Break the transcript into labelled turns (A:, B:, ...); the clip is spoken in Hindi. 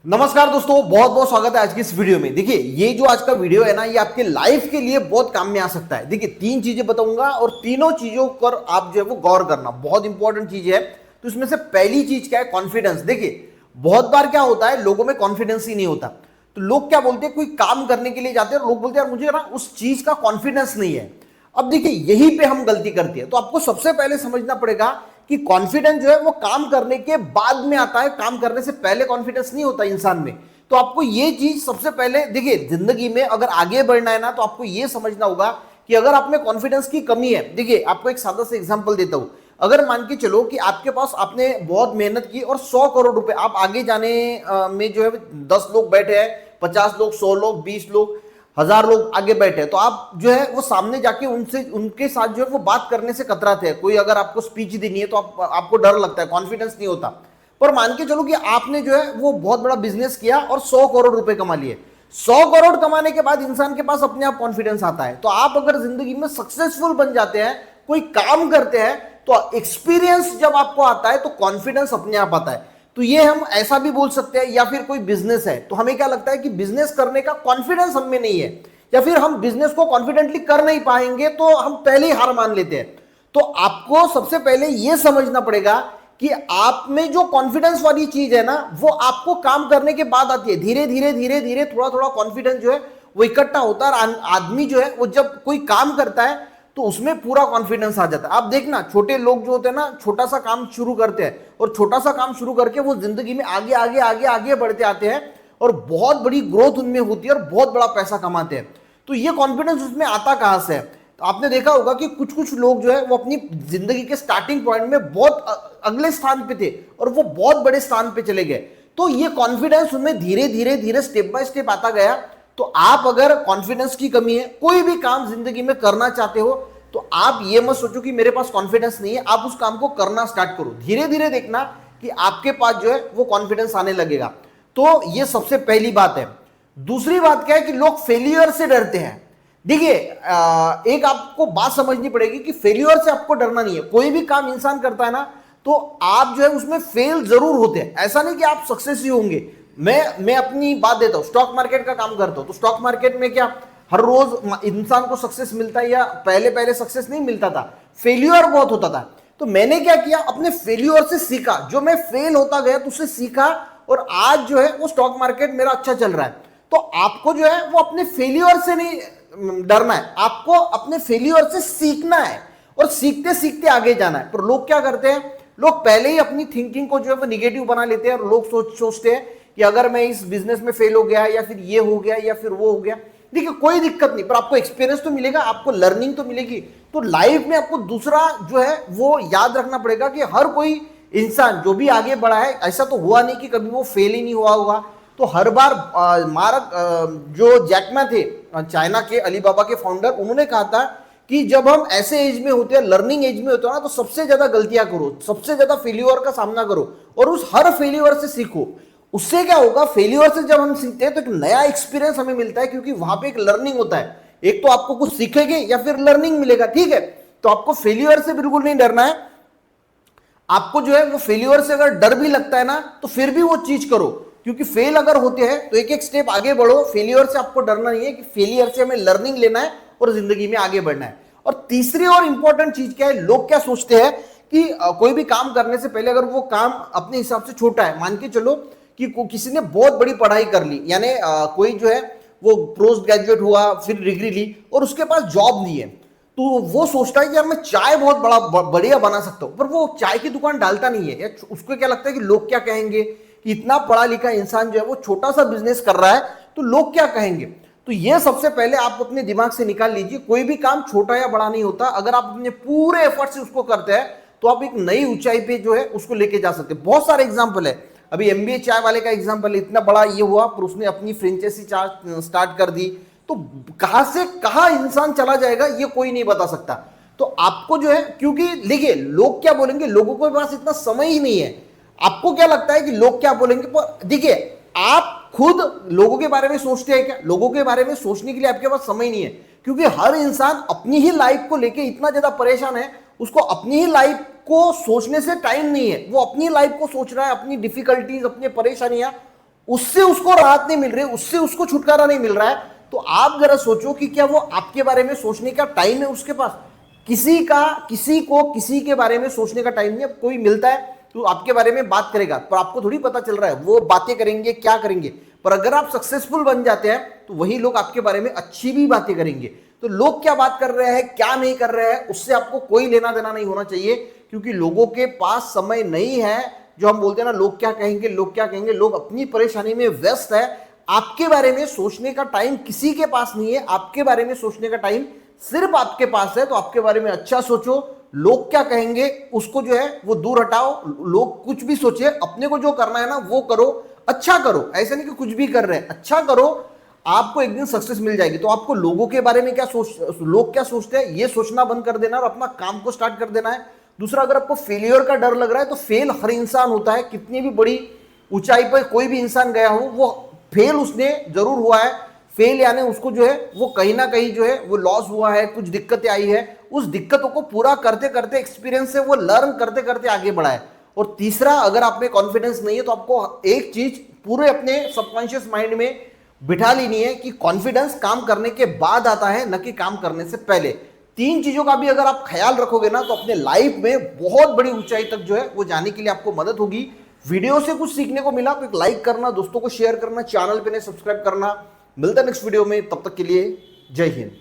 A: नमस्कार दोस्तों, बहुत बहुत स्वागत है आज की इस वीडियो में। देखिए, ये जो आज का वीडियो है ना, ये आपके लाइफ के लिए बहुत काम में आ सकता है। देखिए, तीन चीजें बताऊंगा और तीनों चीजों पर आप जो है वो गौर करना, बहुत इंपॉर्टेंट चीज है। तो इसमें से पहली चीज क्या है? कॉन्फिडेंस। देखिए, बहुत बार क्या होता है, लोगों में कॉन्फिडेंस ही नहीं होता। तो लोग क्या बोलते हैं, कोई काम करने के लिए जाते हैं और लोग बोलते हैं यार मुझे ना उस चीज का कॉन्फिडेंस नहीं है। अब देखिए, यहीं पे हम गलती करते हैं। तो आपको सबसे पहले समझना पड़ेगा कि कॉन्फिडेंस जो है वो काम करने के बाद में आता है, काम करने से पहले कॉन्फिडेंस नहीं होता इंसान में। तो आपको ये चीज सबसे पहले, देखिए, जिंदगी में अगर आगे बढ़ना है ना, तो आपको ये समझना होगा कि अगर आप में कॉन्फिडेंस की कमी है। देखिए, आपको एक सादा सा एग्जांपल देता हूं। अगर मान के चलो कि आपके पास, आपने बहुत मेहनत की और 100 करोड़ रुपए आप आगे जाने में जो है 10 लोग बैठे हैं, 50 लोग, 100 लोग, 20 लोग, 1000 लोग आगे बैठे, तो आप जो है वो सामने जाके उनसे, उनके साथ जो है वो बात करने से कतराते हैं। कोई अगर आपको स्पीच देनी है तो आपको डर लगता है, कॉन्फिडेंस नहीं होता। पर मान के चलो कि आपने जो है वो बहुत बड़ा बिजनेस किया और 100 करोड़ रुपए कमा लिए। 100 करोड़ कमाने के बाद इंसान के पास अपने आप कॉन्फिडेंस आता है। तो आप अगर जिंदगी में सक्सेसफुल बन जाते हैं, कोई काम करते हैं, तो एक्सपीरियंस जब आपको आता है तो कॉन्फिडेंस अपने आप आता है। तो ये हम ऐसा भी बोल सकते हैं। या फिर कोई बिजनेस है तो हमें क्या लगता है कि बिजनेस करने का कॉन्फिडेंस हम में नहीं है, या फिर हम बिजनेस को कॉन्फिडेंटली कर नहीं पाएंगे, तो हम पहले ही हार मान लेते हैं। तो आपको सबसे पहले यह समझना पड़ेगा कि आप में जो कॉन्फिडेंस वाली चीज है ना, वो आपको काम करने के बाद आती है। धीरे धीरे धीरे धीरे थोड़ा थोड़ा कॉन्फिडेंस जो है वो इकट्ठा होता है। और आदमी जो है वो जब कोई काम करता है तो उसमें पूरा कॉन्फिडेंस आ जाता है। आप देखना, छोटे लोग जो होते हैं ना, छोटा सा काम शुरू करते हैं और छोटा सा काम शुरू करके वो जिंदगी में आगे आगे आगे आगे बढ़ते आते हैं और बहुत बड़ी ग्रोथ उनमें होती है और बहुत बड़ा पैसा कमाते हैं। तो ये कॉन्फिडेंस उसमें आता कहां से है? तो आपने देखा होगा कि कुछ कुछ लोग जो है वो अपनी जिंदगी के स्टार्टिंग पॉइंट में बहुत अगले स्थान पे थे और वो बहुत बड़े स्थान पे चले गए। तो ये कॉन्फिडेंस उनमें धीरे धीरे धीरे स्टेप बाय स्टेप आता गया। तो आप अगर कॉन्फिडेंस की कमी है, कोई भी काम जिंदगी में करना चाहते हो, तो आप ये मत सोचो कि मेरे पास कॉन्फिडेंस नहीं है। आप उस काम को करना स्टार्ट करो। धीरे धीरे देखना कि आपके पास जो है वो कॉन्फिडेंस आने लगेगा। तो ये सबसे पहली बात है। दूसरी बात क्या है कि लोग फेलियर से डरते हैं। देखिए, एक आपको बात समझनी पड़ेगी कि फेलियर से आपको डरना नहीं है। कोई भी काम इंसान करता है ना, तो आप जो है उसमें फेल जरूर होते हैं। ऐसा नहीं कि आप सक्सेस ही होंगे। मैं अपनी बात देता हूं, स्टॉक मार्केट का काम करता हूं। तो स्टॉक मार्केट में क्या हर रोज इंसान को सक्सेस मिलता है? या पहले पहले सक्सेस नहीं मिलता था, फेलियर बहुत होता था। तो मैंने क्या किया, अपने फेलियर से सीखा। जो मैं फेल होता गया तो उससे सीखा और आज जो है वो स्टॉक मार्केट मेरा अच्छा चल रहा है। तो आपको जो है वो अपने फेलियर से नहीं डरना है, आपको अपने फेलियर से सीखना है और सीखते सीखते आगे जाना है। पर लोग क्या करते हैं, लोग पहले ही अपनी थिंकिंग को जो है वो निगेटिव बना लेते हैं और लोग सोचते हैं कि अगर मैं इस बिजनेस में फेल हो गया, या फिर ये हो गया, या फिर वो हो गया। देखिए, कोई दिक्कत नहीं, पर आपको एक्सपीरियंस तो मिलेगा, आपको लर्निंग तो मिलेगी। तो लाइफ में आपको दूसरा जो है वो याद रखना पड़ेगा कि हर कोई इंसान जो भी आगे बढ़ा है, ऐसा तो हुआ नहीं कि कभी वो फेल ही नहीं हुआ होगा। तो हर बार मार्क जो जैक थे, चाइना के अलीबाबा के फाउंडर, उन्होंने कहा था कि जब हम ऐसे एज में होते हैं, लर्निंग एज में होते हैं ना, तो सबसे ज्यादा गलतियां करो, सबसे ज्यादा फेल्यूर का सामना करो और उस हर फेल्यूर से सीखो। उससे क्या होगा, फेल्यूर से जब हम सीखते हैं तो एक नया एक्सपीरियंस हमें मिलता है, क्योंकि वहां पे एक लर्निंग होता है। एक तो आपको कुछ सीखेंगे या फिर लर्निंग मिलेगा, ठीक है। तो आपको फेल्यूर से बिल्कुल नहीं डरना है। आपको जो है वो फेल्यूर से अगर डर भी लगता है ना, तो फिर भी वो चीज करो, क्योंकि फेल अगर होते हैं तो एक एक स्टेप आगे बढ़ो। फेलियर से आपको डरना नहीं है, कि फेलियर से हमें लर्निंग लेना है और जिंदगी में आगे बढ़ना है। और तीसरी और इंपॉर्टेंट चीज क्या है, लोग क्या सोचते हैं कि कोई भी काम करने से पहले अगर वो काम अपने हिसाब से छोटा है, मान के चलो कि किसी ने बहुत बड़ी पढ़ाई कर ली, यानी कोई जो है वो पोस्ट ग्रेजुएट हुआ, फिर डिग्री ली और उसके पास जॉब नहीं है, तो वो सोचता है कि यार मैं चाय बहुत बढ़िया बना सकता हूं, पर वो चाय की दुकान डालता नहीं है। या उसको क्या लगता है कि लोग क्या कहेंगे, कि इतना पढ़ा लिखा इंसान जो है वो छोटा सा बिजनेस कर रहा है, तो लोग क्या कहेंगे। तो ये सबसे पहले आप अपने दिमाग से निकाल लीजिए, कोई भी काम छोटा या बड़ा नहीं होता। अगर आप अपने पूरे एफर्ट से उसको करते हैं तो आप एक नई ऊंचाई पे जो है उसको लेके जा सकते हैं। बहुत सारे एग्जाम्पल है। अभी एमबीए चाय वाले का एग्जाम्पल, इतना बड़ा ये हुआ पर उसने अपनी फ्रेंचाइजी चाय स्टार्ट कर दी। तो कहां से कहां इंसान चला जाएगा ये कोई नहीं बता सकता। तो आपको जो है, क्योंकि देखिए लोग क्या बोलेंगे, लोगों के पास इतना समय ही नहीं है। आपको क्या लगता है कि लोग क्या बोलेंगे, पर देखिए आप खुद लोगों के बारे में सोचते हैं क्या? लोगों के बारे में सोचने के लिए आपके पास समय नहीं है, क्योंकि हर इंसान अपनी ही लाइफ को लेके इतना ज्यादा परेशान है, उसको अपनी ही लाइफ को सोचने से टाइम नहीं है। वो अपनी लाइफ को सोच रहा है, अपनी डिफिकल्टीज, अपनी परेशानियां उससे उसको राहत नहीं मिल रही, उससे उसको छुटकारा नहीं मिल रहा है, तो आप जरा सोचो कि क्या वो आपके बारे में सोचने का टाइम है उसके पास? किसी के बारे में सोचने का टाइम नहीं। अब कोई मिलता है तो आपके बारे में बात करेगा, पर आपको थोड़ी पता चल रहा है वो बातें करेंगे क्या करेंगे। पर अगर आप सक्सेसफुल बन जाते हैं तो वही लोग आपके बारे में अच्छी भी बातें करेंगे। तो लोग क्या बात कर रहे हैं, क्या नहीं कर रहे हैं, उससे आपको कोई लेना देना नहीं होना चाहिए, क्योंकि लोगों के पास समय नहीं है। जो हम बोलते हैं ना, लोग क्या कहेंगे, लोग क्या कहेंगे, लोग अपनी परेशानी में व्यस्त है। आपके बारे में सोचने का टाइम किसी के पास नहीं है। आपके बारे में सोचने का टाइम सिर्फ आपके पास है। तो आपके बारे में अच्छा सोचो, लोग क्या कहेंगे उसको जो है वो दूर हटाओ। लोग कुछ भी सोचे, अपने को जो करना है ना वो करो, अच्छा करो। ऐसा नहीं कि कुछ भी कर रहे हैं, अच्छा करो, आपको एक दिन सक्सेस मिल जाएगी। तो आपको लोगों के बारे में लोग क्या सोचते हैं ये सोचना बंद कर देना और अपना काम को स्टार्ट कर देना है। दूसरा, अगर आपको फेलियर का डर लग रहा है तो फेल हर इंसान होता है। कितनी भी बड़ी ऊंचाई पर कोई भी इंसान गया हो, वो फेल उसने जरूर हुआ है। फेल यानी उसको जो है वो कहीं ना कहीं जो है वो लॉस हुआ है, कुछ दिक्कतें आई है। उस दिक्कतों को पूरा करते करते, एक्सपीरियंस से वो लर्न करते करते आगे बढ़ा है। और तीसरा, अगर आप में कॉन्फिडेंस नहीं है तो आपको एक चीज पूरे अपने सबकॉन्शियस माइंड में बिठा लेनी है कि कॉन्फिडेंस काम करने के बाद आता है, न कि काम करने से पहले। तीन चीजों का भी अगर आप ख्याल रखोगे ना तो अपने लाइफ में बहुत बड़ी ऊंचाई तक जो है वो जाने के लिए आपको मदद होगी। वीडियो से कुछ सीखने को मिला तो एक लाइक करना, दोस्तों को शेयर करना, चैनल पे नहीं सब्सक्राइब करना। मिलता है नेक्स्ट वीडियो में, तब तक के लिए जय हिंद।